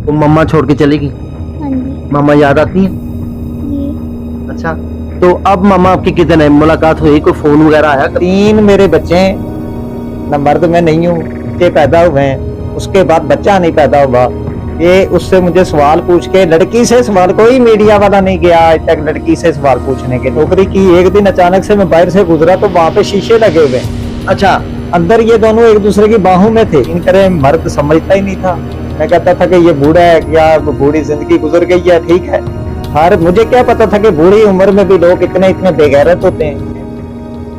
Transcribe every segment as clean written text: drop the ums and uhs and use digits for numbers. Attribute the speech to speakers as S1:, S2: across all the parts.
S1: तो मम्मा छोड़ के चली गई।
S2: हाँ जी।
S1: मम्मा याद आती है?
S2: जी।
S1: अच्छा, तो अब मम्मा आपकी कितने मुलाकात हुई, कोई फोन वगैरह आया?
S3: 3 मेरे बच्चे हैं, न मर्द में नहीं हूँ, बच्चे पैदा हुए हैं, उसके बाद बच्चा नहीं पैदा हुआ। ये उससे मुझे सवाल पूछ के, लड़की से सवाल, कोई मीडिया वाला नहीं गया आज तक लड़की से सवाल पूछने के। नौकरी की, एक दिन अचानक से मैं बाहर से गुजरा तो वहां पे शीशे लगे हुए हैं।
S1: अच्छा,
S3: अंदर ये दोनों एक दूसरे की बाहों में थे। इनकरे मर्द समझता ही नहीं था। मैं कहता था कि ये बूढ़ा है क्या, बूढ़ी जिंदगी गुजर गई है, ठीक है। हर मुझे क्या पता था कि बूढ़ी उम्र में भी लोग इतने बेगैरत होते हैं।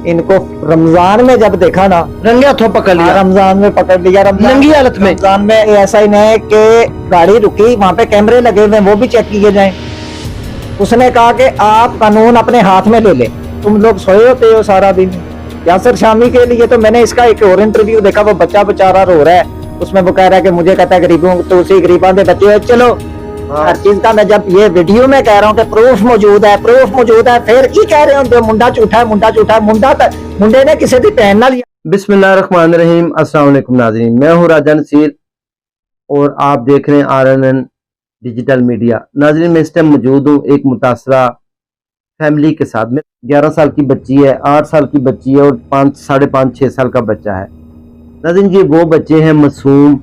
S3: इनको रमजान में जब देखा ना,
S1: रंगे हाथों पकड़ लिया।
S3: रमजान में पकड़ लिया,
S1: नंगी हालत में।
S3: रमजान में ऐसा ही नहीं कि गाड़ी रुकी, वहां पे कैमरे लगे हुए, वो भी चेक किए जाएं। उसने कहा कि आप कानून अपने हाथ में ले ले, तुम लोग सोए होते हो सारा दिन। यासर शामी के लिए तो मैंने इसका एक और इंटरव्यू देखा, वो बच्चा बेचारा रो रहा है, उसमें वो कह रहा है कि मुझे कहता है गरीबों तो उसी गरीबों के बच्चे। चलो हर चीज का मैं जब ये वीडियो में कह रहा हूँ कि प्रूफ मौजूद है, फिर की कह रहे हो मुंडा झूठा है, मुंडे ने किसी की पहन ना लिया।
S1: बिस्मिल्लाहिर्रहमानिर्रहीम। अस्सलाम वालेकुम नाज़रीन, मैं हूँ राजा नसीर और आप देख रहे हैं RNN डिजिटल मीडिया। नाज़रीन, मैं इस टाइम मौजूद हूँ एक मुतासरा फैमिली के साथ में। 11 साल की बच्ची है, 8 साल की बच्ची है और 5.5-6 साल का बच्चा है। नाज़रीन, ये वो बच्चे हैं मासूम,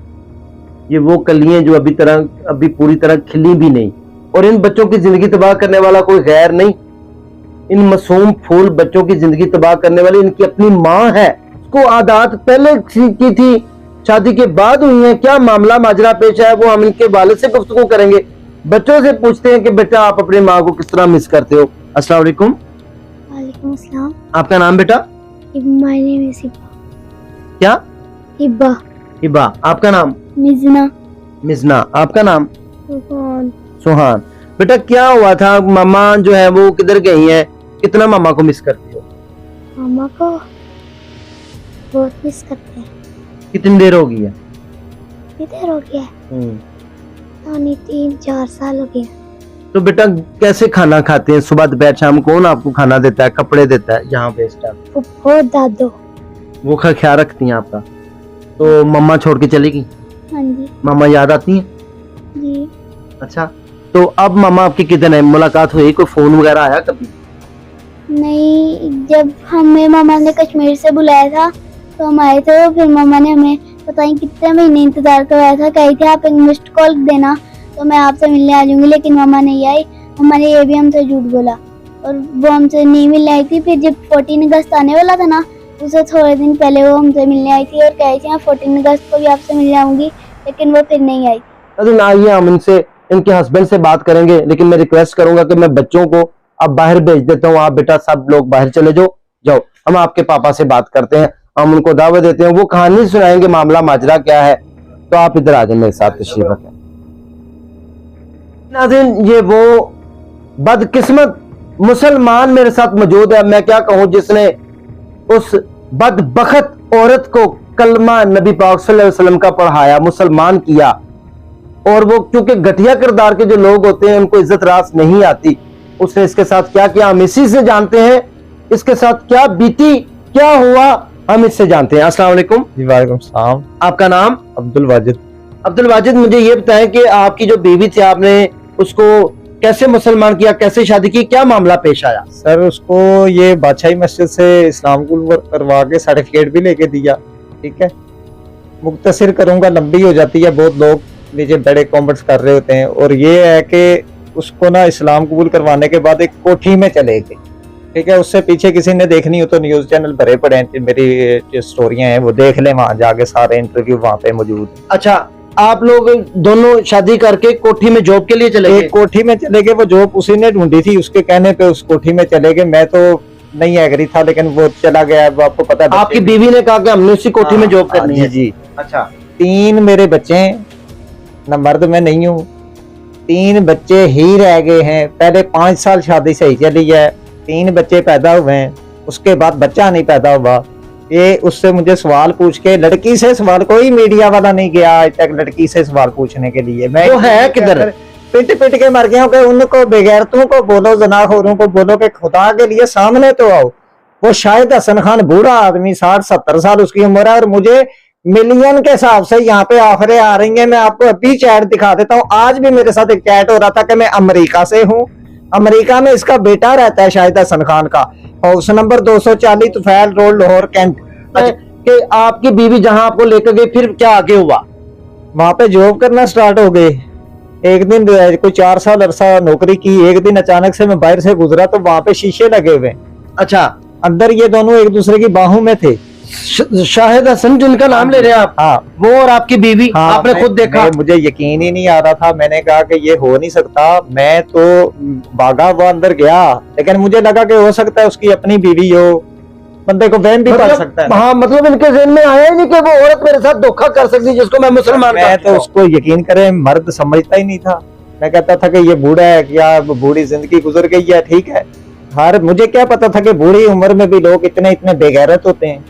S1: ये वो कलियां जो अभी पूरी तरह खिली भी नहीं, और इन बच्चों की जिंदगी तबाह करने वाला कोई गैर नहीं। इन मासूम फूल बच्चों की जिंदगी तबाह करने वाली इनकी अपनी माँ है। उसको आदात पहले की थी, शादी के बाद हुई है। क्या मामला माजरा पेश है वो हम इनके वालिद से गुफ्तगू करेंगे। बच्चों से पूछते हैं कि बेटा आप अपनी माँ को किस तरह मिस करते हो। अस्सलाम वालेकुम।
S2: वालेकुम अस्सलाम।
S1: आपका नाम बेटा?
S2: My name is Hiba.
S1: क्या?
S2: हिबा।
S1: हिबा। आपका नाम?
S2: मिजना।
S1: मिजना। आपका नाम?
S2: सुहान।
S1: सुहान। बेटा क्या हुआ था, मामा जो है वो किधर गई हैं, कितना मामा को मिस करती हो?
S2: मामा को बहुत मिस करते हैं।
S1: कितनी देर हो गई है?
S2: किधर हो गया? यानी 3-4 साल हो गया।
S1: तो बेटा कैसे खाना खाते हैं, सुबह दोपहर शाम? कौन आपको खाना देता है, कपड़े देता है यहाँ पे इस टाइम?
S2: फुफ्फो दादो।
S1: वो का ख्याल रखती हैं आपका? तो मम्मा छोड़ के चली गई।
S2: हाँ जी।
S1: मामा याद आती है?
S2: जी।
S1: अच्छा, तो अब मामा आपकी कितने मुलाकात हुई, कोई फोन वगैरह आया कभी?
S2: नहीं, जब हमें मामा ने कश्मीर से बुलाया था तो हम आए थे, फिर मामा ने हमें पता नहीं कितने महीने इंतजार करवाया था। कही थी आप एक मिस्ड कॉल देना तो मैं आपसे मिलने आ जाऊंगी, लेकिन मामा नहीं आई। मामा ने ये भी हमसे झूठ बोला और वो हमसे नहीं मिलने आई थी। फिर जब 14 अगस्त आने वाला था ना, उससे थोड़े दिन पहले वो हमसे मिलने आई थी और कही थी 14 अगस्त को भी आपसे मिलने आऊंगी, लेकिन वो फिर नहीं आई।
S1: अरे आइए हम इनके हस्बैंड से बात करेंगे, लेकिन मैं रिक्वेस्ट करूंगा कि मैं बच्चों को अब बाहर भेज देता हूँ। आप बेटा सब लोग बाहर चले जाओ। हम आपके पापा से बात करते हैं, हम उनको दावत देते हैं, वो कहानी सुनाएंगे मामला माजरा क्या है। तो आप इधर आ जाए, मेरे साथ तशरीफ रखें। नाज़रीन, ये वो बदकिस्मत मुसलमान मेरे साथ मौजूद है। मैं क्या कहूँ, जिसने उस बदबख्त औरत को कलमा नबी पाक सल्लल्लाहु अलैहि वसल्लम का पढ़ाया, मुसलमान किया, और वो क्योंकि घटिया किरदार के जो लोग होते हैं उनको इज्जत रास नहीं आती। उसने इसके साथ क्या किया हम इसी से जानते हैं। इसके साथ क्या बीती, क्या हुआ, हम इससे जानते हैं। अस्सलाम वालेकुम।
S3: जी वालेकुम सलाम।
S1: आपका नाम?
S3: अब्दुल वाजिद।
S1: अब्दुल वाजिद, मुझे ये बताएं कि आपकी जो बीवी थी, आपने उसको कैसे मुसलमान किया, कैसे शादी की, क्या मामला पेश आया?
S3: सर उसको ये बादशाही मस्जिद से इस्लाम कबूल करवा के सर्टिफिकेट भी लेके दिया, ठीक है। मुख्तसर करूंगा, लंबी हो जाती है, बहुत लोग नीचे बड़े कमेंट्स कर रहे होते हैं। और ये है कि उसको ना इस्लाम कबूल करवाने के बाद एक कोठी में चले गए, ठीक है। उससे पीछे किसी ने देखनी हो तो न्यूज चैनल भरे पड़े हैं, मेरी जो स्टोरियां हैं वो देख लें, वहां जाके सारे इंटरव्यू वहां पे मौजूद हैं।
S1: अच्छा, आप लोग दोनों शादी करके कोठी में जॉब के लिए चले गए?
S3: एक कोठी में चले गए, वो जॉब उसी ने ढूंढी थी, उसके कहने पे उस कोठी में चले गए। मैं तो नहीं एग्री था, लेकिन वो चला गया। वो आपको पता है,
S1: आपकी बीवी ने कहा कि हमने उसी कोठी में जॉब करनी है?
S3: जी।
S1: अच्छा।
S3: 3 मेरे बच्चे हैं, न मर्द में नहीं हूँ, 3 बच्चे ही रह गए हैं। पहले 5 साल शादी सही चली है, 3 बच्चे पैदा हुए हैं, उसके बाद बच्चा नहीं पैदा हुआ। ये उससे मुझे सवाल पूछ के, लड़की से सवाल, कोई मीडिया वाला नहीं गया आज तक लड़की से सवाल पूछने के लिए। मैं
S1: वो है किधर?
S3: पिट पिट के मर गया कि उनको बेगैरतों को बोलो, जनाखोरों को बोलो कि खुदा के लिए सामने तो आओ। वो शायद हसन खान बूढ़ा आदमी, 60-70 साल उसकी उम्र है, और मुझे मिलियन के हिसाब से यहाँ पे ऑफरें आ रही हैं। मैं आपको अभी चैट दिखा देता हूँ। आज भी मेरे साथ एक चैट हो रहा था कि मैं अमेरिका से हूँ, अमेरिका में इसका बेटा रहता है शाहिद हसन खान का, house number 240 Tufail road Lahore cantt.
S1: अच्छा, कि आपकी बीवी जहां आपको लेकर गई फिर क्या आगे हुआ?
S3: वहां पे जॉब करना स्टार्ट हो गए। एक दिन कोई 4 साल अरसा नौकरी की, एक दिन अचानक से मैं बाहर से गुजरा तो वहां पे शीशे लगे हुए।
S1: अच्छा,
S3: अंदर ये दोनों एक दूसरे की बाहों में थे।
S1: शाहिद हसन जिनका नाम ले रहे हैं आप,
S3: हाँ,
S1: वो और आपकी बीवी,
S3: हाँ,
S1: आपने खुद देखा?
S3: मुझे यकीन ही नहीं आ रहा था। मैंने कहा कि ये हो नहीं सकता। मैं तो भागा हुआ अंदर गया, लेकिन मुझे लगा कि हो सकता है उसकी अपनी बीवी हो। बंदे को वहम भी पड़ सकता है।
S1: हाँ, मतलब इनके ज़हन में आया ही नहीं कि वो औरत मेरे साथ धोखा कर सकती है जिसको मैं मुसलमान
S3: मैं तो उसको यकीन करें मर्द समझता ही नहीं था। मैं कहता था कि ये बूढ़ा है, क्या बूढ़ी जिंदगी गुजर गई है, ठीक है। हर मुझे क्या पता था कि बूढ़ी उम्र में भी लोग इतने इतने बेगैरत होते हैं।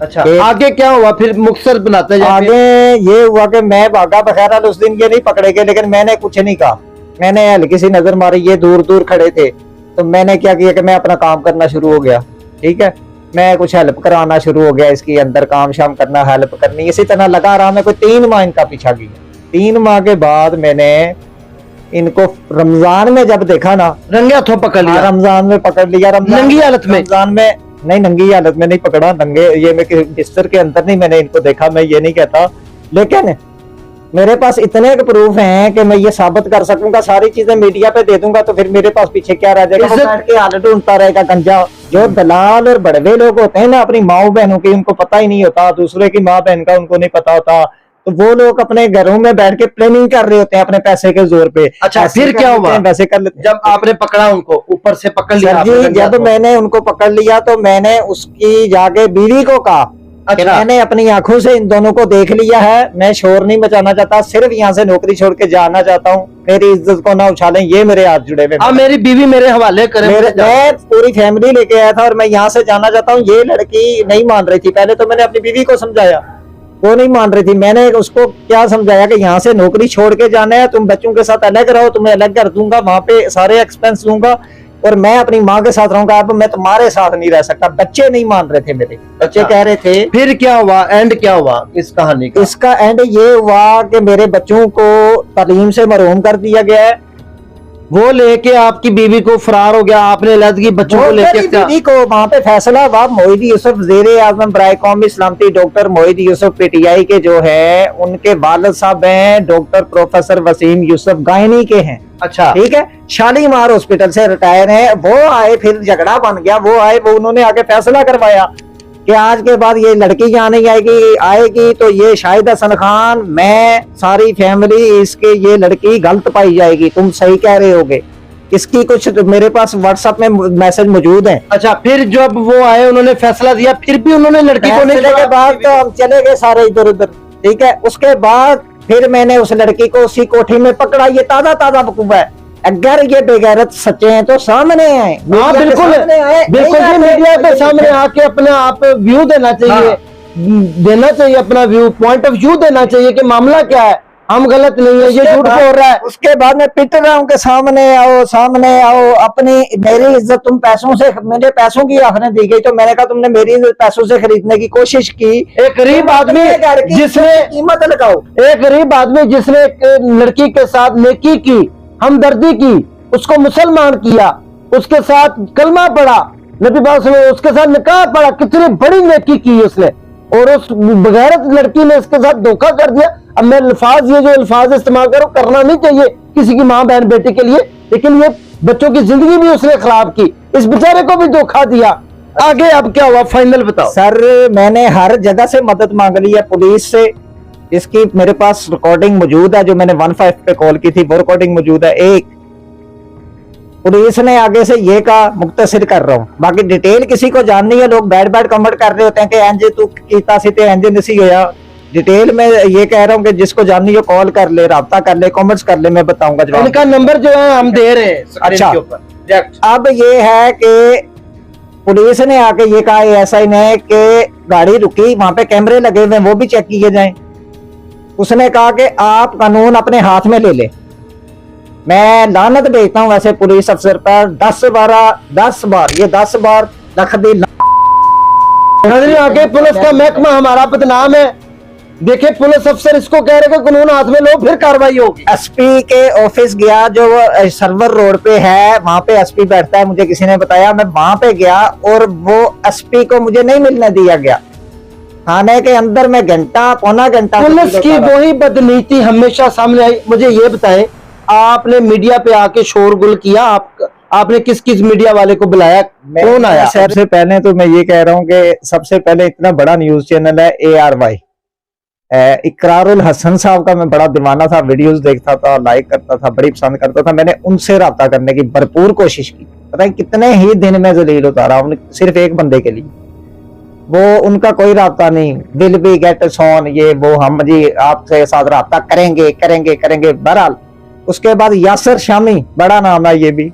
S1: अच्छा, आगे क्या हुआ फिर? मुख्तसर बनाते जाए।
S3: आगे ये हुआ कि मैं भागा। बखैर उस दिन ये नहीं पकड़े गए, लेकिन मैंने कुछ नहीं कहा। मैंने हल्की सी नजर मारी, ये दूर दूर खड़े थे, तो मैंने क्या किया कि मैं अपना काम करना शुरू हो गया। ठीक है, मैं कुछ हेल्प कराना शुरू हो गया, इसके अंदर काम शाम करना, हेल्प करनी, इसी तरह लगा रहा। मैं कोई 3 माह इनका पीछा किया। 3 माह के बाद मैंने इनको रमजान में जब देखा ना,
S1: रंगे हाथों पकड़ लिया।
S3: रमजान में पकड़ लिया।
S1: नंगी हालत में?
S3: रमजान में नहीं, नंगी हालत में नहीं पकड़ा। नंगे ये मैं बिस्तर के अंदर नहीं मैंने इनको देखा, मैं ये नहीं कहता, लेकिन मेरे पास इतने प्रूफ हैं कि मैं ये साबित कर सकूंगा। सारी चीजें मीडिया पे दे दूंगा तो फिर मेरे पास पीछे क्या रह जाएगा? वो बैठ के हालत ढूंढता रहेगा गंजा। जो दलाल और बड़वे लोग होते हैं ना, अपनी माओ बहनों की उनको पता ही नहीं होता, दूसरे की माँ बहन का उनको नहीं पता होता, तो वो लोग अपने घरों में बैठ के प्लानिंग कर रहे होते हैं अपने पैसे के जोर पे।
S1: अच्छा, फिर क्या हुआ?
S3: वैसे कर लेते।
S1: जब आपने पकड़ा उनको, ऊपर से पकड़ लिया
S3: जी, जब मैंने उनको पकड़ लिया तो मैंने उसकी जाके बीवी को कहा कि मैंने अपनी आंखों से इन दोनों को देख लिया है, मैं शोर नहीं मचाना चाहता, सिर्फ यहाँ से नौकरी छोड़ के जाना चाहता हूँ, मेरी इज्जत को ना उछालें, ये मेरे हाथ जुड़े हुए।
S1: मेरी बीवी मेरे हवाले करें।
S3: मैं पूरी फैमिली लेके आया था और मैं यहाँ से जाना चाहता हूँ। ये लड़की नहीं मान रही थी। पहले तो मैंने अपनी बीवी को समझाया, वो नहीं मान रही थी। मैंने उसको क्या समझाया कि यहाँ से नौकरी छोड़ के जाना है, तुम बच्चों के साथ अलग रहो, तुम्हें अलग कर दूंगा, वहां पे सारे एक्सपेंस दूंगा और मैं अपनी माँ के साथ रहूंगा। अब मैं तुम्हारे साथ नहीं रह सकता। बच्चे नहीं मान रहे थे मेरे, बच्चे कह रहे थे।
S1: फिर क्या हुआ? एंड क्या हुआ इस कहानी का?
S3: इसका एंड ये हुआ कि मेरे बच्चों को तालीम से महरूम कर दिया गया है।
S1: वो लेके आपकी बीवी को फरार हो गया, आपने अलहदगी बच्चों को लेके
S3: बीवी को वहां पे फैसला हुआ। मोहिदी यूसुफ वज़ीर आज़म बराए कौमी सलामती डॉक्टर मोहिदी यूसुफ पीटीआई के जो है, उनके वालिद साहब हैं doctor professor Waseem Yusuf gynae के हैं।
S1: अच्छा,
S3: ठीक है, शालीमार हॉस्पिटल से रिटायर हैं। वो आए, फिर झगड़ा बन गया, वो आए, वो उन्होंने आगे फैसला करवाया कि आज के बाद ये लड़की यहाँ नहीं आएगी तो ये शाहिद हसन खान, मैं, सारी फैमिली, इसके ये लड़की गलत पाई जाएगी। तुम सही कह रहे होगे। इसकी कुछ मेरे पास व्हाट्सएप में मैसेज मौजूद है।
S1: अच्छा, फिर जब वो आए उन्होंने फैसला दिया, फिर भी उन्होंने लड़की को नहीं
S3: के बाद तो हम चले गए सारे इधर उधर। ठीक है, उसके बाद फिर मैंने उस लड़की को उसी कोठी में पकड़ा। ये ताजा ताजा बकूबा है। अगर ये बेगैरत सच्चे हैं तो सामने आए।
S1: हाँ, बिल्कुल बिल्कुल, मीडिया के सामने आके अपने आप व्यू देना चाहिए। देना चाहिए अपना व्यू, पॉइंट ऑफ व्यू देना चाहिए कि मामला क्या है, हम गलत नहीं है, ये झूठ बोल रहा है।
S3: उसके बाद मैं पिट रहा हूँ कि सामने आओ, सामने आओ। अपनी मेरी इज्जत तुम पैसों से, मुझे पैसों की ऑफर दी गई तो मैंने कहा तुमने मेरी इज्जत पैसों से खरीदने की कोशिश की।
S1: एक गरीब आदमी जिसने
S3: कीमत लगाओ,
S1: एक गरीब आदमी जिसने लड़की के साथ नेकी की, हमदर्दी की, उसको मुसलमान किया, उसके साथ कलमा पढ़ा, नबी पाक ने उसके साथ निकाह पढ़ा, कितनी बड़ी नेकी की उसने, और उस बगैरत लड़की ने इसके साथ धोखा कर दिया। अब मैं अल्फाज, ये जो अल्फाज इस्तेमाल करूं, करना नहीं चाहिए किसी की माँ बहन बेटी के लिए, लेकिन ये बच्चों की जिंदगी भी उसने खराब की, इस बेचारे को भी धोखा दिया। आगे अब क्या हुआ, फाइनल बताओ।
S3: सर, मैंने हर जगह से मदद मांग ली है, पुलिस से। इसकी मेरे पास रिकॉर्डिंग मौजूद है, जो मैंने 15 पे कॉल की थी वो रिकॉर्डिंग मौजूद है। एक पुलिस ने आगे से ये कहा, मुख्तसर कर रहा हूँ, बाकी डिटेल किसी को जाननी है। लोग बैड बैड कमेंट कर रहे होते हैं कि एंजे तू कीता सी ते एंजे नहीं होया। डिटेल में ये कह रहा हूँ कि जिसको जाननी हो कॉल कर ले, राब्ता कर ले, कमेंट्स कर ले, मैं बताऊंगा जवाब।
S1: इनका नंबर जो है हम दे रहे हैं
S3: अच्छा,
S1: के ऊपर।
S3: अब ये है कि पुलिस ने आके ये कहा एएसआई ने कि गाड़ी रुकी, वहां पे कैमरे लगे हुए, वो भी चेक किए जाएं। उसने कहा कि आप कानून अपने हाथ में ले ले। मैं लानत भेजता हूं वैसे पुलिस अफसर पर, 10 बार लख दी।
S1: आगे पुलिस का महकमा हमारा बदनाम है, देखिए पुलिस अफसर इसको कह रहे कि कानून हाथ में लो फिर कार्रवाई होगी।
S3: एसपी के ऑफिस गया, जो सर्वर रोड पे है, वहां पे एसपी बैठता है, मुझे किसी ने बताया, मैं वहां पे गया और वो एसपी को मुझे नहीं मिलने दिया गया। थाने के अंदर में घंटा पौना घंटा
S1: पुलिस की वही बदनीति हमेशा सामने आई। मुझे ये बताएं, आपने मीडिया पे आके शोरगुल किया, आपने किस किस मीडिया वाले को बुलाया, कौन आया?
S3: सबसे पहले तो मैं ये कह रहा हूँ कि सबसे पहले इतना बड़ा न्यूज चैनल है ARY, इकरारुल हसन साहब का मैं बड़ा दीवाना था, वीडियोस देखता था, लाइक करता था, बड़ी पसंद करता था। मैंने उनसे राब्ता करने की भरपूर कोशिश की, पता है कितने ही दिन में जलील उतारा सिर्फ एक बंदे के लिए। वो उनका कोई राब्ता नहीं, विल बी गेट सोन, ये वो, हम जी आपसे साथ राब्ता करेंगे करेंगे करेंगे। बहरहाल उसके बाद यासर शामी, बड़ा नाम है ये भी,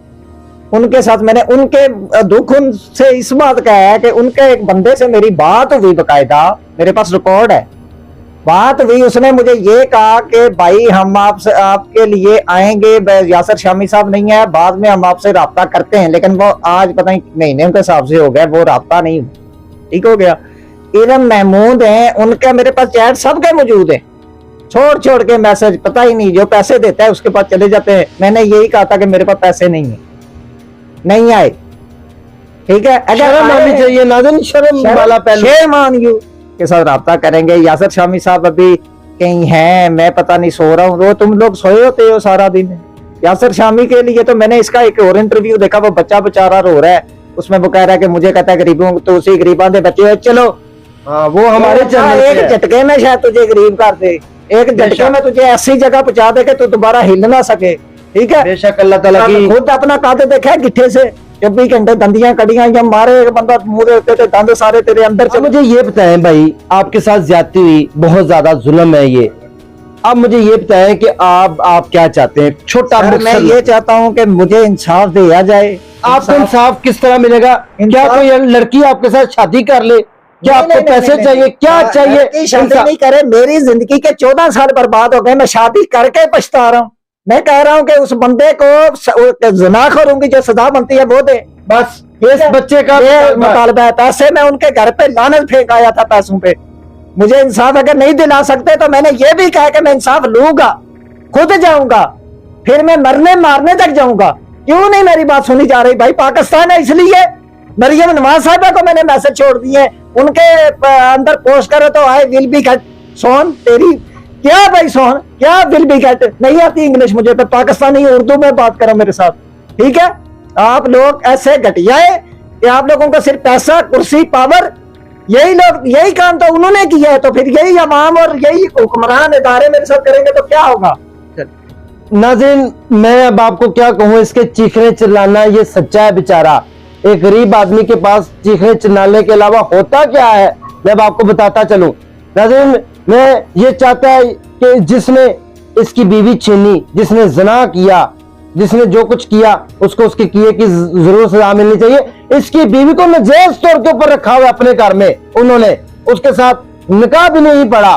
S3: उनके साथ मैंने उनके दुख उनसे इस बात का है कि उनके एक बंदे से मेरी बात हुई, बकायदा मेरे पास रिकॉर्ड है, बात हुई। उसने मुझे ये कहा कि भाई हम आपसे आपके लिए आएंगे, यासर शामी साहब नहीं है, बाद में हम आपसे राब्ता करते हैं। लेकिन वो आज पता नहीं महीने के हिसाब से हो गया, वो राब्ता नहीं ठीक हो गया। इरम महमूद हैं, उनका मेरे पास चैट सबके मौजूद है, छोड़ छोड़ के मैसेज, पता ही नहीं, जो पैसे देता है उसके पास चले जाते हैं। मैंने यही कहा था कि मेरे पास पैसे नहीं है, नहीं आए, ठीक है।
S1: शर्म आनी चाहिए नाज़रीन, शर्म वाला पहलू।
S3: शेम ऑन यू के साथ राब्ता करेंगे। यासर शामी साहब अभी कहीं हैं, मैं पता नहीं, सो रहा हूँ, वो तुम लोग सोए होते हो सारा दिन। यासर शामी के लिए तो मैंने इसका एक और इंटरव्यू देखा, वो बच्चा बेचारा रो रहा है, उसमें वो कह रहा है कि मुझे कहता है गरीबों तो उसी गरीबां दे बच्चे, चलो
S1: वो हमारे चैनल
S3: एक झटके में शायद तुझे गरीब कर दे, एक झटके में तुझे ऐसी जगह पहुंचा दे कि तू दोबारा हिल ना सके, ठीक है।
S1: बेशक अल्लाह ताला की
S3: खुद अपना काद देखा है गिट्ठे से 24 घंटे दंदियां कड़ियां या मारे एक बंदा मुंह देते थे, दंद सारे तेरे अंदर से।
S1: मुझे ये बताएं भाई, आपके साथ ज्यादती हुई, बहुत ज्यादा जुल्म है ये, अब मुझे ये बताएं कि आप क्या चाहते हैं? छोटा
S3: मैं ये चाहता हूँ कि मुझे इंसाफ दिया जाए।
S1: आपको इंसाफ किस तरह मिलेगा? क्या कोई लड़की आपके साथ शादी कर ले? क्या आपको पैसे चाहिए? क्या चाहिए?
S3: शादी नहीं करे, मेरी जिंदगी के 14 साल बर्बाद हो गए, मैं शादी करके पछता रहा हूँ। मैं कह रहा हूँ कि उस बंदे को ज़िना करूंगी, जो सजा बनती है वो दे, बस
S1: इस बच्चे का
S3: मुतालबा है। पैसे मैं उनके घर पे लानत फेंक आया था पैसों पे। मुझे इंसाफ अगर नहीं दिला सकते तो मैंने ये भी कहा कि मैं इंसाफ लूंगा, खुद जाऊंगा, फिर मैं मरने मारने तक जाऊंगा। क्यों नहीं मेरी बात सुनी जा रही भाई? पाकिस्तान है इसलिए। मरियम नवाज साहिबा को मैंने मैसेज छोड़ दिए, उनके अंदर पोस्ट करे तो आई विल बी कट सोन, तेरी क्या भाई सोन, क्या विल बी कट, नहीं आती इंग्लिश मुझे, तो पाकिस्तानी उर्दू में बात करो मेरे साथ, ठीक है। आप लोग ऐसे घटिया है कि आप लोगों को सिर्फ पैसा, कुर्सी, पावर, यही लोग, यही काम तो उन्होंने किया है, तो फिर यही अवाम और यही हुक्मरान इदारे मेरे साथ करेंगे तो क्या होगा?
S1: नाज़रीन, मैं अब आपको क्या कहूँ, इसके चीखने चिल्लाना ये सच्चा है बेचारा। एक गरीब आदमी के पास चीखने चिल्लाने के अलावा होता क्या है, मैं अब आपको बताता चलूं। नाज़रीन, मैं ये चाहता है कि जिसने इसकी बीवी छीनी, जिसने ज़िना किया, जिसने जो कुछ किया, उसको उसके किए की जरूर सजा मिलनी चाहिए। इसकी बीवी को नजायज तौर के ऊपर रखा हुआ अपने घर में, उन्होंने उसके साथ निकाह भी नहीं पड़ा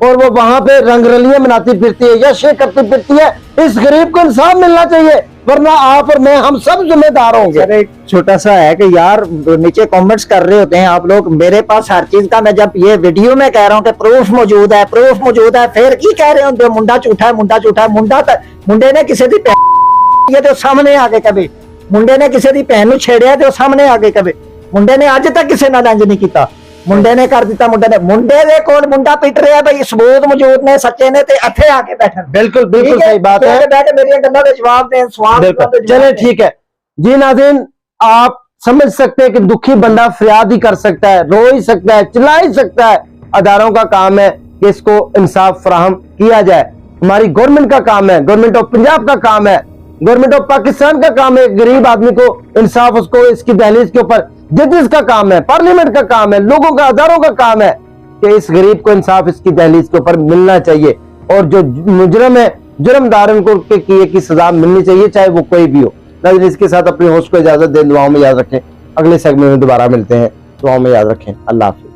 S1: और वो वहां पे रंगरलियां मनाती फिरती है या शेख करती फिरती है। इस गरीब को इंसाफ मिलना चाहिए, वरना आप और मैं, हम सब जिम्मेदार होंगे।
S3: सर एक छोटा सा है कि यार नीचे कमेंट्स कर रहे होते हैं आप लोग, मेरे पास हर चीज का, मैं जब ये वीडियो में कह रहा हूँ कि प्रूफ मौजूद है, प्रूफ मौजूद है, फिर की कह रहे होते मुंडा झूठा है, मुंडा झूठा है। मुंडे ने किसी दी ये तो सामने आ गए, कभी मुंडे ने किसी दी भैन नूं छेड़िया तो सामने आ गए, कभी मुंडे ने अज तक किसी नाल इंज नहीं किया, मुंडे ने कर दिता। मुंडे दे कोल मुंडा पिट रहा है भाई, सबूत मौजूद ने, सच्चे ने, ते इत्थे आके बैठन।
S1: बिल्कुल बिल्कुल सही बात है,
S3: बैठ के मेरी गल्लां दे जवाब दें, सवाल
S1: चले ठीक है जी। नाज़रीन, आप समझ सकते हैं कि दुखी बंदा फरियाद ही कर सकता है, रो ही सकता है, चिल्ला ही सकता है। अदारों का काम है कि इसको इंसाफ फराहम किया जाए, हमारी गवर्नमेंट का काम है, गवर्नमेंट ऑफ पंजाब का काम है, गवर्नमेंट ऑफ पाकिस्तान का काम है। गरीब आदमी को इंसाफ, उसको इसकी दहलीज के ऊपर जजेस का काम है, पार्लियामेंट का काम है, लोगों का, अदारों का काम है कि इस गरीब को इंसाफ इसकी दहलीज के ऊपर मिलना चाहिए। और जो मुजरम है, जुर्मदार, उनको किए की सजा मिलनी चाहिए, चाहे वो कोई भी हो। नाज़रीन, इसके साथ अपने होस्ट को इजाजत दें, दुआओं में याद रखें। अगले सेगमेंट में दोबारा मिलते हैं, दुआओं में याद रखें। अल्लाह हाफिज़।